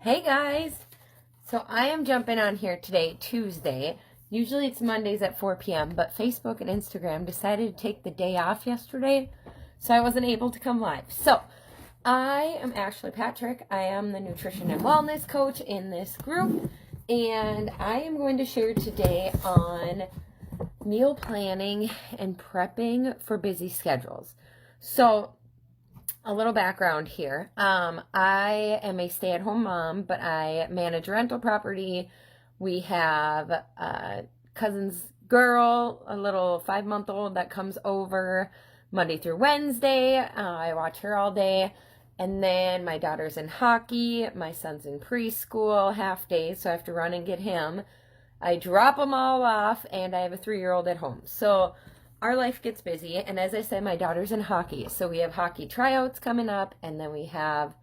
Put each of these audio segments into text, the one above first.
Hey guys! So I am jumping on here today, Tuesday. Usually it's Mondays at 4 p.m., but Facebook and Instagram decided to take the day off yesterday, so I wasn't able to come live. So I am Ashley Patrick. I am the nutrition and wellness coach in this group, and I am going to share today on meal planning and prepping for busy schedules. So a little background here. I am a stay-at-home mom, but I manage rental property. We have a cousin's girl, a little 5-month-old that comes over Monday through Wednesday. I watch her all day. And then my daughter's in hockey. My son's in preschool half day, so I have to run and get him. I drop them all off, and I have a 3-year-old at home. So our life gets busy, and as I said, my daughter's in hockey, so we have hockey tryouts coming up, and then we have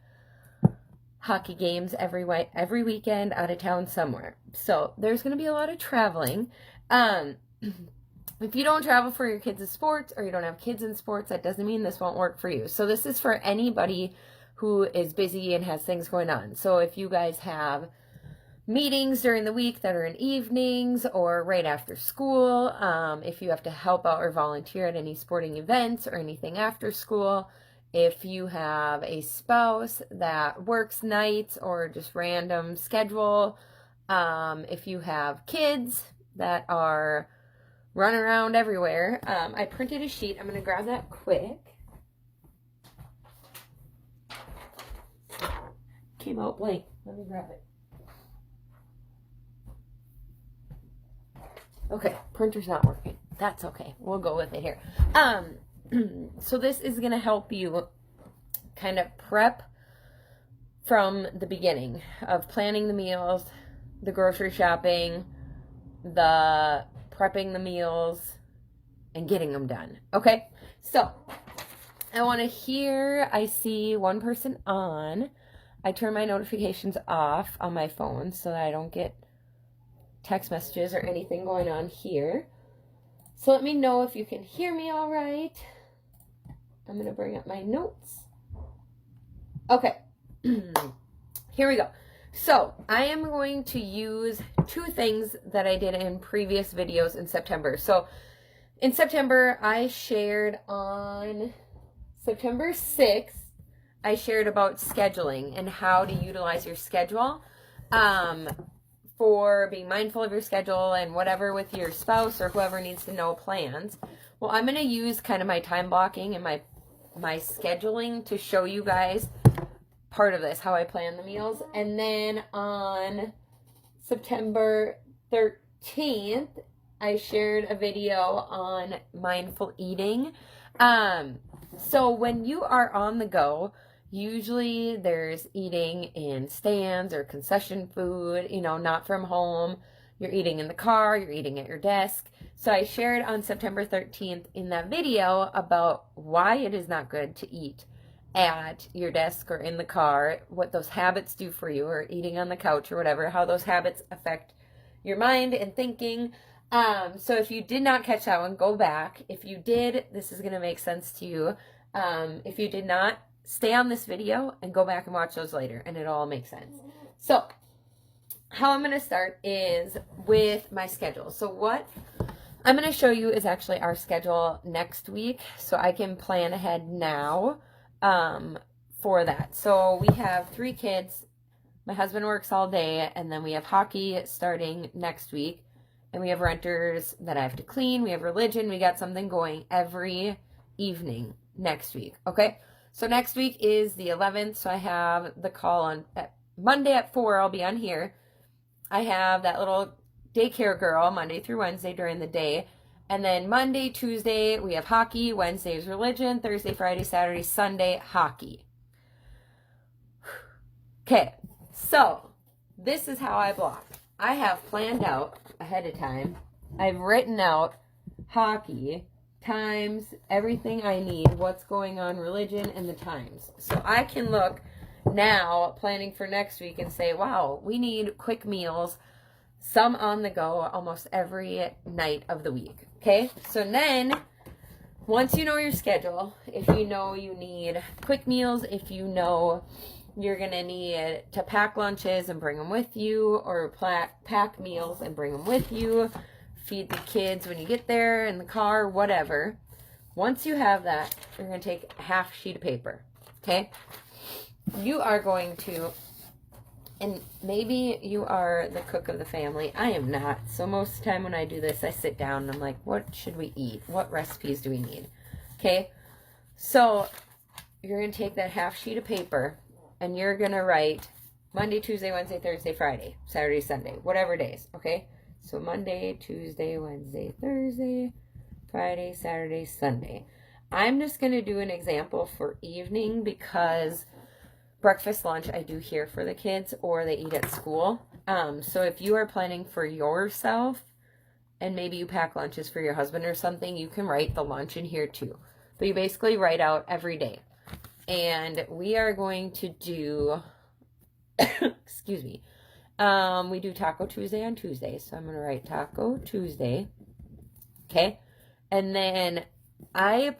hockey games every weekend out of town somewhere. So there's going to be a lot of traveling. If you don't travel for your kids' sports, or you don't have kids in sports, that doesn't mean this won't work for you. So this is for anybody who is busy and has things going on. So if you guys have meetings during the week that are in evenings or right after school, if you have to help out or volunteer at any sporting events or anything after school, if you have a spouse that works nights or just random schedule, if you have kids that are running around everywhere. I printed a sheet. I'm going to grab that quick. Came out blank. Let me grab it. Okay, printer's not working. That's okay. We'll go with it here. So this is going to help you kind of prep from the beginning of planning the meals, the grocery shopping, the prepping the meals, and getting them done. Okay, so I see one person on. I turn my notifications off on my phone so that I don't get text messages or anything going on here. So let me know if you can hear me all right. I'm going to bring up my notes. Okay. Here we go. So I am going to use 2 things that I did in previous videos in September. So in September, I shared on September 6th, I shared about scheduling and how to utilize your schedule for being mindful of your schedule and whatever with your spouse or whoever needs to know plans. Well, I'm going to use kind of my time blocking and my scheduling to show you guys part of this, how I plan the meals. And then on September 13th, I shared a video on mindful eating. So when you are on the go, usually there's eating in stands or concession food, not from home. You're eating in the car, you're eating at your desk. So I shared on September 13th in that video about why it is not good to eat at your desk or in the car, what those habits do for you, or eating on the couch or whatever, how those habits affect your mind and thinking. So if you did not catch that one, go back. If you did, this is going to make sense to you. If you did not, stay on this video and go back and watch those later, and it all makes sense. So how I'm going to start is with my schedule. So what I'm going to show you is actually our schedule next week, so I can plan ahead now for that. So we have 3 kids. My husband works all day, and then we have hockey starting next week, and we have renters that I have to clean. We have religion. We got something going every evening next week, okay? So next week is the 11th, so I have the call on Monday at 4, I'll be on here. I have that little daycare girl Monday through Wednesday during the day. And then Monday, Tuesday, we have hockey. Wednesday is religion. Thursday, Friday, Saturday, Sunday, hockey. Okay, so this is how I block. I have planned out ahead of time. I've written out hockey, times, everything I need, what's going on, religion, and the times. So I can look now, planning for next week, and say, wow, we need quick meals, some on the go, almost every night of the week. Okay, so then once you know your schedule, if you know you need quick meals, if you know You're going to need to pack lunches and bring them with you, or pack meals and bring them with you. Feed the kids when you get there in the car, whatever. Once you have that, you're going to take a half sheet of paper, okay? You are going to, and maybe you are the cook of the family. I am not. So most of the time when I do this, I sit down and I'm like, what should we eat? What recipes do we need? Okay? So you're going to take that half sheet of paper and you're going to write Monday, Tuesday, Wednesday, Thursday, Friday, Saturday, Sunday, whatever days, okay? So Monday, Tuesday, Wednesday, Thursday, Friday, Saturday, Sunday. I'm just going to do an example for evening because breakfast, lunch, I do here for the kids, or they eat at school. So if you are planning for yourself and maybe you pack lunches for your husband or something, you can write the lunch in here too. But you basically write out every day. And we are going to do, excuse me, we do Taco Tuesday on Tuesday. So I'm going to write Taco Tuesday. Okay. And then I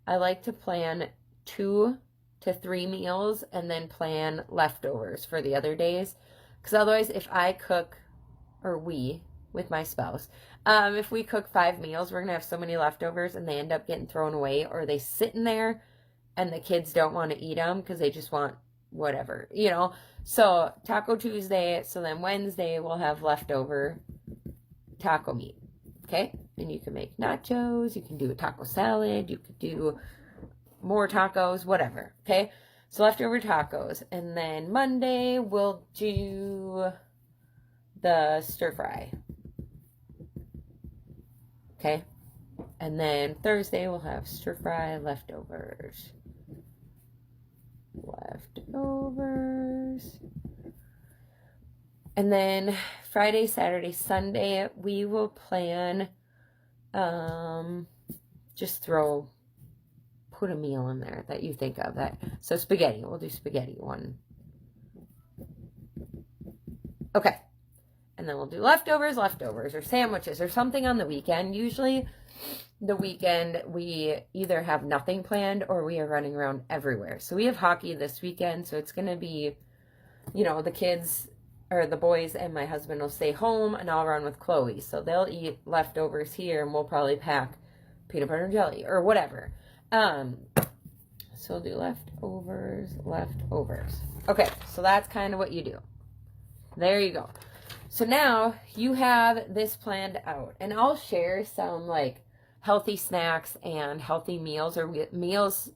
like to plan 2 to 3 meals and then plan leftovers for the other days. Because otherwise, if I cook, or we, with my spouse, if we cook 5 meals, we're going to have so many leftovers and they end up getting thrown away, or they sit in there and the kids don't want to eat them because they just want whatever, you know. So Taco Tuesday, so then Wednesday we'll have leftover taco meat, okay? And you can make nachos, you can do a taco salad, you could do more tacos, whatever, okay? So leftover tacos. And then Monday we'll do the stir fry, okay? And then Thursday we'll have stir fry leftovers. And then Friday, Saturday, Sunday, we will plan, just put a meal in there that you think of. So spaghetti, we'll do spaghetti one. Okay. And then we'll do leftovers, or sandwiches, or something on the weekend. Usually the weekend we either have nothing planned or we are running around everywhere. So we have hockey this weekend, so it's going to be, you know, the kids or the boys and my husband will stay home and I'll run with Chloe. So they'll eat leftovers here and we'll probably pack peanut butter and jelly or whatever. So we'll do leftovers. Okay, so that's kind of what you do. There you go. So now you have this planned out, and I'll share some like healthy snacks and healthy meals, or meals,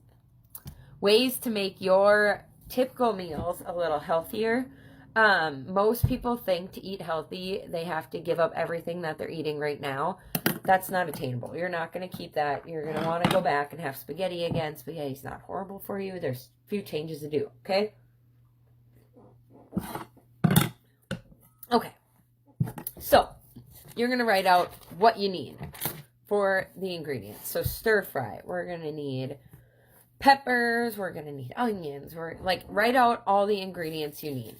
ways to make your typical meals a little healthier. Most people think to eat healthy, they have to give up everything that they're eating right now. That's not attainable. You're not going to keep that. You're going to want to go back and have spaghetti again. Spaghetti's not horrible for you. There's a few changes to do, okay? Okay. So, you're going to write out what you need for the ingredients. So, stir fry, we're going to need peppers, we're going to need onions, write out all the ingredients you need.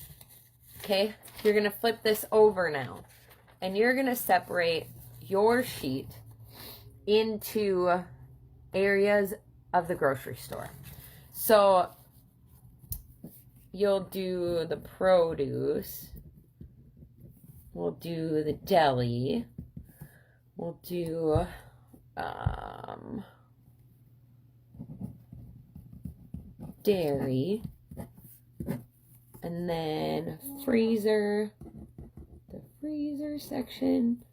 Okay? You're going to flip this over now, and you're going to separate your sheet into areas of the grocery store. So, you'll do the produce. We'll do the deli. We'll do dairy. And then freezer. The freezer section.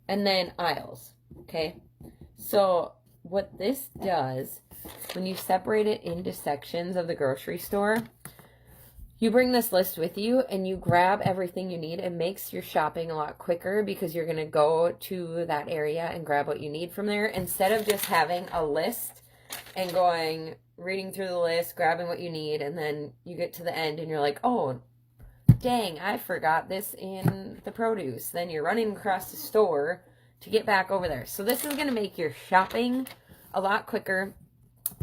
And then aisles. Okay? So what this does, when you separate it into sections of the grocery store, you bring this list with you and you grab everything you need. It makes your shopping a lot quicker because you're going to go to that area and grab what you need from there instead of just having a list and reading through the list, grabbing what you need, and then you get to the end and you're like, oh, dang, I forgot this in the produce. Then you're running across the store to get back over there. So this is going to make your shopping a lot quicker,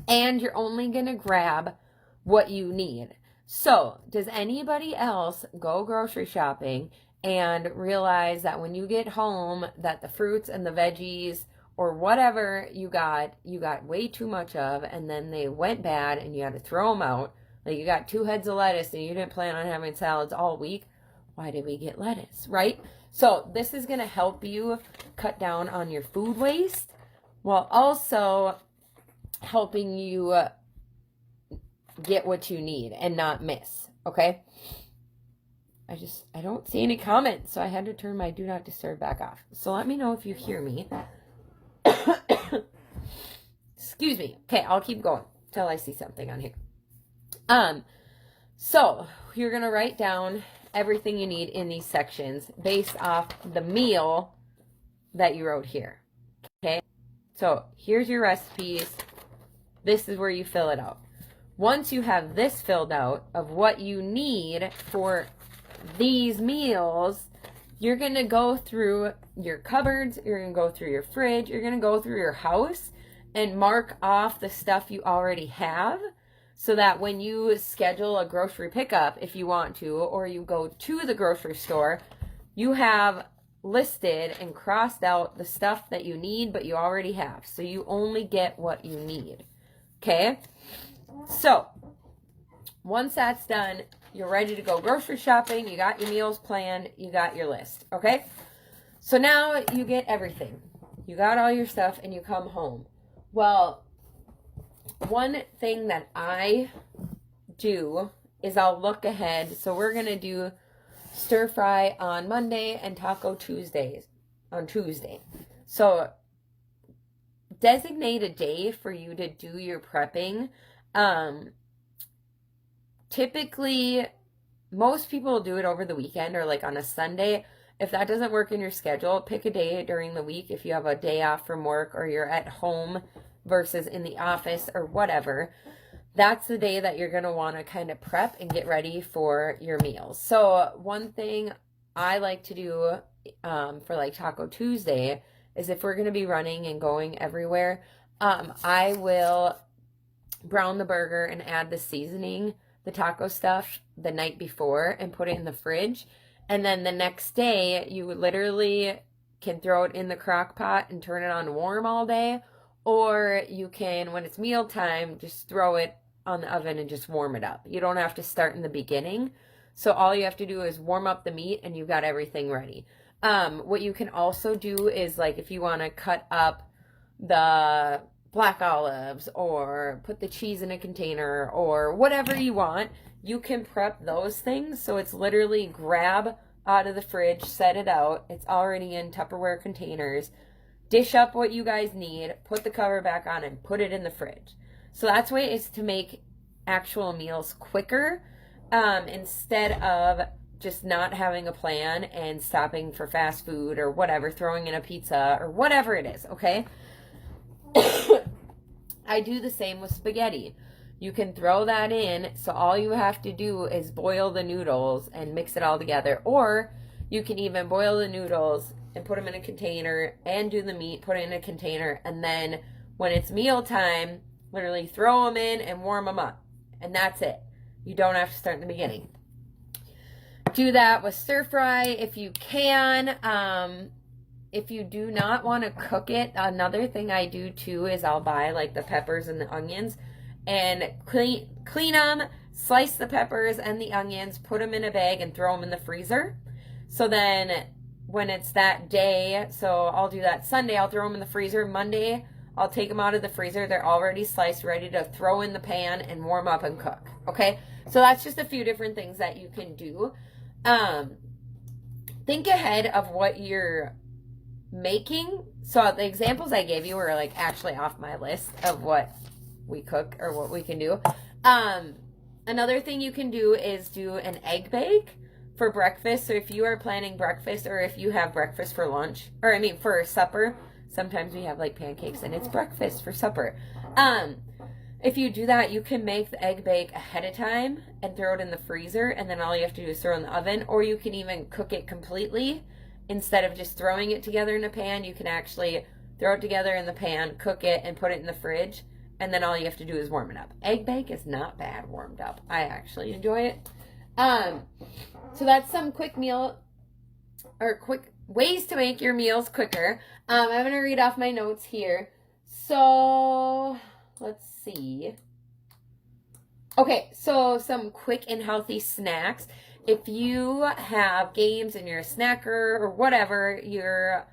and you're only going to grab what you need. So, does anybody else go grocery shopping and realize that when you get home that the fruits and the veggies or whatever you got way too much of, and then they went bad and you had to throw them out Like you got 2 heads of lettuce and you didn't plan on having salads all week. Why did we get lettuce, right? So this is going to help you cut down on your food waste while also helping you get what you need and not miss, okay? I don't see any comments, so I had to turn my do not disturb back off. So let me know if you hear me. Excuse me. Okay, I'll keep going till I see something on here. So you're going to write down everything you need in these sections based off the meal that you wrote here. Okay? So here's your recipes. This is where you fill it out. Once you have this filled out of what you need for these meals, you're going to go through your cupboards, you're going to go through your fridge, you're going to go through your house and mark off the stuff you already have so that when you schedule a grocery pickup, if you want to, or you go to the grocery store, you have listed and crossed out the stuff that you need but you already have. So you only get what you need. Okay? So, once that's done, you're ready to go grocery shopping, you got your meals planned, you got your list, okay? So now you get everything. You got all your stuff and you come home. Well, one thing that I do is I'll look ahead. So we're going to do stir fry on Monday and taco Tuesdays on Tuesday. So designate a day for you to do your prepping. Typically, most people do it over the weekend or like on a Sunday. If that doesn't work in your schedule, pick a day during the week if you have a day off from work or you're at home versus in the office or whatever. That's the day that you're going to want to kind of prep and get ready for your meals. So one thing I like to do for like Taco Tuesday is if we're going to be running and going everywhere, I will brown the burger and add the seasoning, the taco stuff the night before and put it in the fridge. And then the next day, you literally can throw it in the crock pot and turn it on warm all day. Or you can, when it's mealtime, just throw it on the oven and just warm it up. You don't have to start in the beginning. So all you have to do is warm up the meat and you've got everything ready. What you can also do is like if you want to cut up the black olives or put the cheese in a container or whatever you want, you can prep those things. So it's literally grab out of the fridge, set it out. It's already in Tupperware containers. Dish up what you guys need, put the cover back on and put it in the fridge. So that's way is to make actual meals quicker instead of just not having a plan and stopping for fast food or whatever, throwing in a pizza or whatever it is, okay? I do the same with spaghetti. You can throw that in, so all you have to do is boil the noodles and mix it all together. Or you can even boil the noodles and put them in a container and do the meat, put it in a container, and then when it's mealtime, literally throw them in and warm them up. And that's it. You don't have to start in the beginning. Do that with stir fry if you can. If you do not want to cook it, another thing I do too is I'll buy like the peppers and the onions and clean them, slice the peppers and the onions, put them in a bag and throw them in the freezer. So then when it's that day, so I'll do that Sunday, I'll throw them in the freezer. Monday, I'll take them out of the freezer. They're already sliced, ready to throw in the pan and warm up and cook. Okay? So that's just a few different things that you can do. Think ahead of what you're making. So the examples I gave you were like actually off my list of what we cook or what we can do. Another thing you can do is do an egg bake for breakfast. So if you are planning breakfast or if you have breakfast for lunch, or I mean for supper, sometimes we have like pancakes and it's breakfast for supper. If you do that, you can make the egg bake ahead of time and throw it in the freezer, and then all you have to do is throw it in the oven. Or you can even cook it completely. Instead of just throwing it together in a pan, you can actually throw it together in the pan, cook it, and put it in the fridge. And then all you have to do is warm it up. Egg bake is not bad warmed up. I actually enjoy it. So that's some quick meal or quick ways to make your meals quicker. I'm going to read off my notes here. So let's see. Okay, so some quick and healthy snacks. If you have games and you're a snacker or whatever, you're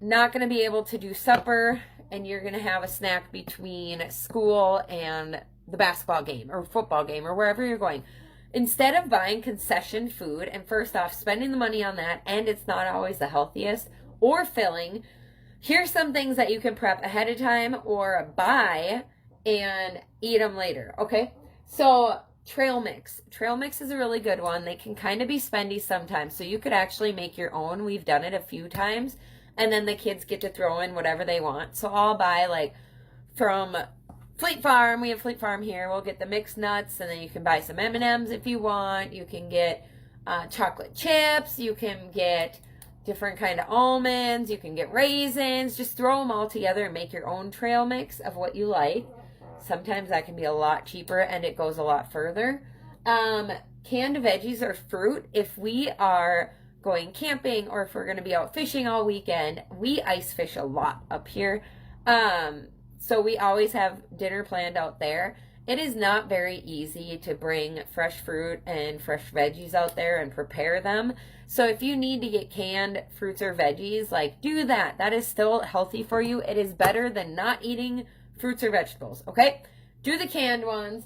not going to be able to do supper and you're going to have a snack between school and the basketball game or football game or wherever you're going. Instead of buying concession food and first off spending the money on that, and it's not always the healthiest or filling, here's some things that you can prep ahead of time or buy and eat them later. Okay, so trail mix is a really good one. They can kind of be spendy sometimes, so you could actually make your own. We've done it a few times, and then the kids get to throw in whatever they want. So I'll buy like from Fleet Farm. We have Fleet Farm here. We'll get the mixed nuts, and then you can buy some M&Ms if you want. You can get chocolate chips. You can get different kind of almonds. You can get raisins. Just throw them all together and make your own trail mix of what you like. Sometimes that can be a lot cheaper and it goes a lot further. Canned veggies or fruit. If we are going camping or if we're going to be out fishing all weekend, we ice fish a lot up here. So we always have dinner planned out there. It is not very easy to bring fresh fruit and fresh veggies out there and prepare them. So if you need to get canned fruits or veggies, like do that. That is still healthy for you. It is better than not eating fruits or vegetables, okay? Do the canned ones.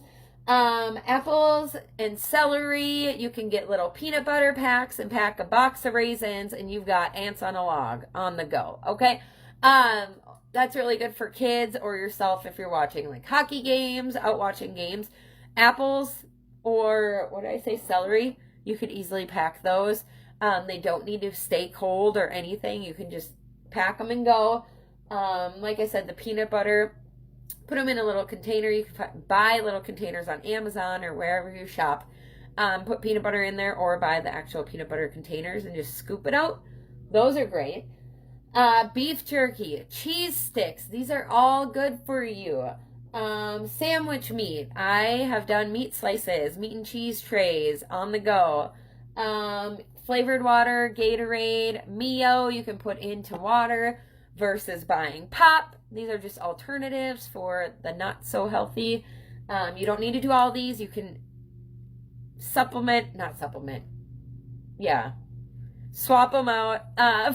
Apples and celery. You can get little peanut butter packs and pack a box of raisins and you've got ants on a log on the go, okay? That's really good for kids or yourself if you're watching like hockey games, out watching games. Apples or what did I say, celery, you could easily pack those. They don't need to stay cold or anything. You can just pack them and go. Like I said, the peanut butter, put them in a little container. You can buy little containers on Amazon or wherever you shop. Put peanut butter in there or buy the actual peanut butter containers and just scoop it out. Those are great. Beef jerky, cheese sticks. These are all good for you. Sandwich meat. I have done meat slices, meat and cheese trays on the go. Flavored water, Gatorade, Mio, you can put into water versus buying pop. These are just alternatives for the not so healthy. You don't need to do all these. You can swap them out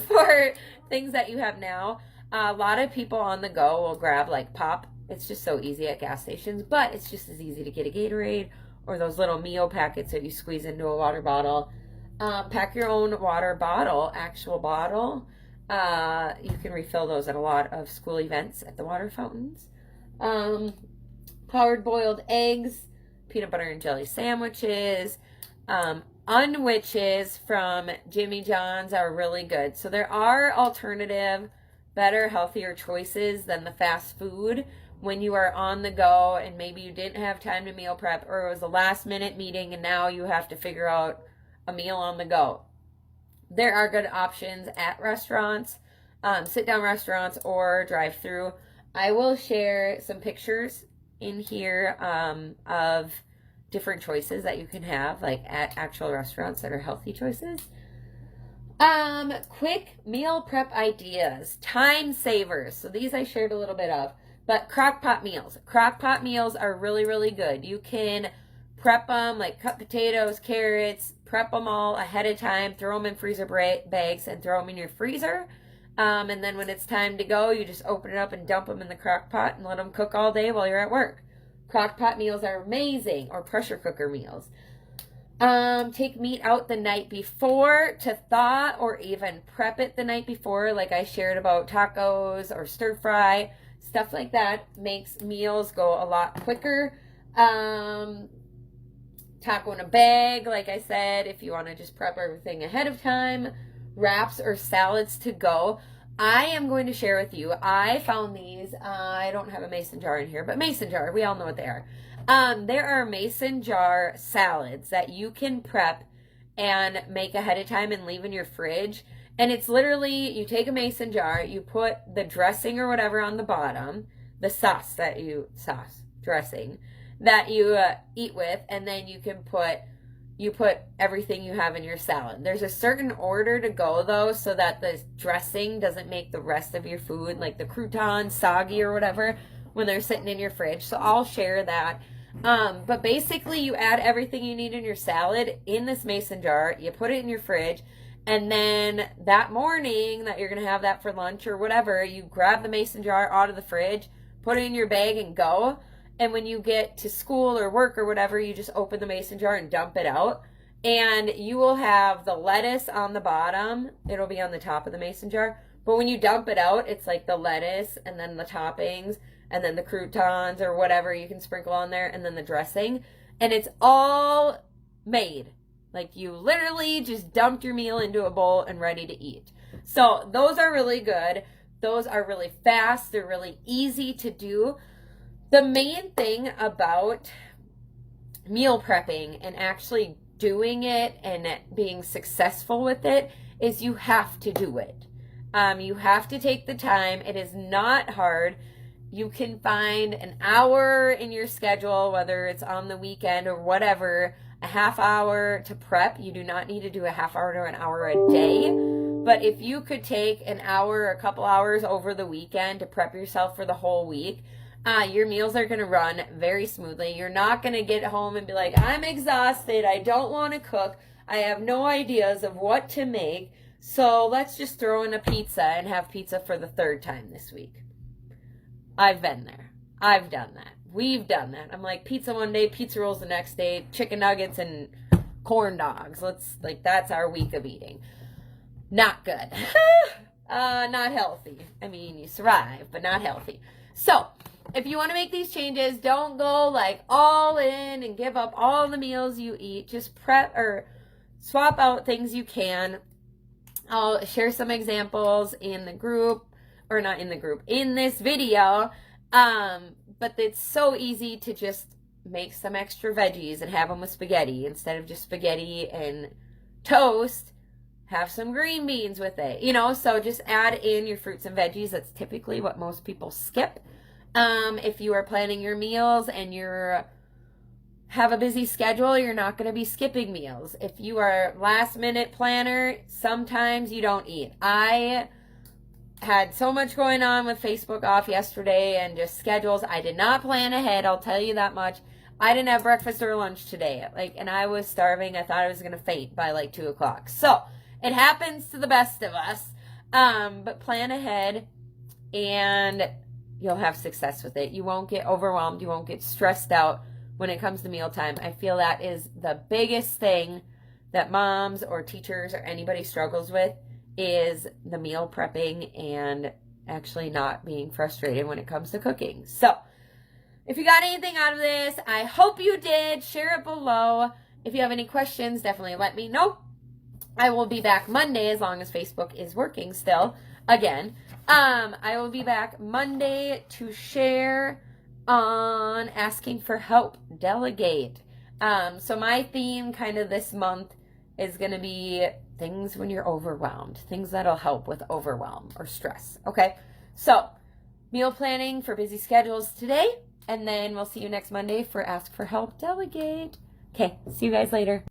for things that you have now. A lot of people on the go will grab like pop. It's just so easy at gas stations, but it's just as easy to get a Gatorade or those little Mio packets that you squeeze into a water bottle. Pack your own water bottle, actual bottle. You can refill those at a lot of school events at the water fountains. Hard boiled eggs, peanut butter and jelly sandwiches, unwitches from Jimmy John's are really good. So there are alternative, better, healthier choices than the fast food when you are on the go and maybe you didn't have time to meal prep or it was a last minute meeting and now you have to figure out a meal on the go. There are good options at restaurants, sit-down restaurants or drive-through. I will share some pictures in here of different choices that you can have, like at actual restaurants that are healthy choices. Quick meal prep ideas, time savers. So these I shared a little bit of, but crock pot meals. Crock pot meals are really, really good. You can prep them, like cut potatoes, carrots, prep them all ahead of time, throw them in freezer bags and throw them in your freezer. And then when it's time to go, you just open it up and dump them in the crock pot and let them cook all day while you're at work. Crock pot meals are amazing, or pressure cooker meals. Take meat out the night before to thaw or even prep it the night before, like I shared about tacos or stir fry. Stuff like that makes meals go a lot quicker. Taco in a bag, like I said, if you want to just prep everything ahead of time. Wraps or salads to go. I am going to share with you, I found these, I don't have a mason jar in here, but mason jar, we all know what they are. There are mason jar salads that you can prep and make ahead of time and leave in your fridge. And it's literally, you take a mason jar, you put the dressing or whatever on the bottom, the dressing that you eat with, and then you put everything you have in your salad. There's a certain order to go though, so that the dressing doesn't make the rest of your food, like the croutons, soggy or whatever, when they're sitting in your fridge. So I'll share that. But basically you add everything you need in your salad in this mason jar, you put it in your fridge, and then that morning that you're going to have that for lunch or whatever, you grab the mason jar out of the fridge, put it in your bag and go. And when you get to school or work or whatever, you just open the mason jar and dump it out. And you will have the lettuce on the bottom. It'll be on the top of the mason jar. But when you dump it out, it's like the lettuce and then the toppings and then the croutons or whatever you can sprinkle on there and then the dressing. And it's all made. Like you literally just dumped your meal into a bowl and ready to eat. So those are really good. Those are really fast. They're really easy to do. The main thing about meal prepping and actually doing it and being successful with it is you have to do it. You have to take the time. It is not hard. You can find an hour in your schedule, whether it's on the weekend or whatever, a half hour to prep. You do not need to do a half hour to an hour a day. But if you could take an hour, a couple hours over the weekend to prep yourself for the whole week, your meals are going to run very smoothly. You're not going to get home and be like, I'm exhausted. I don't want to cook. I have no ideas of what to make. So let's just throw in a pizza and have pizza for the third time this week. I've been there. I've done that. We've done that. I'm like, pizza one day, pizza rolls the next day, chicken nuggets and corn dogs. That's our week of eating. Not good. Not healthy. I mean, you survive, but not healthy. So, if you want to make these changes, don't go like all in and give up all the meals you eat. Just prep or swap out things you can. I'll share some examples in the group, or not in the group, in this video. But it's so easy to just make some extra veggies and have them with spaghetti instead of just spaghetti and toast. Have some green beans with it, so just add in your fruits and veggies. That's typically what most people skip. If you are planning your meals and have a busy schedule, you're not going to be skipping meals. If you are last minute planner, sometimes you don't eat. I had so much going on with Facebook off yesterday and just schedules. I did not plan ahead, I'll tell you that much. I didn't have breakfast or lunch today, and I was starving. I thought I was going to faint by 2 o'clock. So it happens to the best of us, but plan ahead and you'll have success with it. You won't get overwhelmed. You won't get stressed out when it comes to mealtime. I feel that is the biggest thing that moms or teachers or anybody struggles with, is the meal prepping and actually not being frustrated when it comes to cooking. So if you got anything out of this, I hope you did. Share it below. If you have any questions, definitely let me know. I will be back Monday as long as Facebook is working still again. I will be back Monday to share on asking for help, delegate. So my theme kind of this month is going to be things when you're overwhelmed, things that'll help with overwhelm or stress. Okay. So meal planning for busy schedules today, and then we'll see you next Monday for ask for help, delegate. Okay. See you guys later.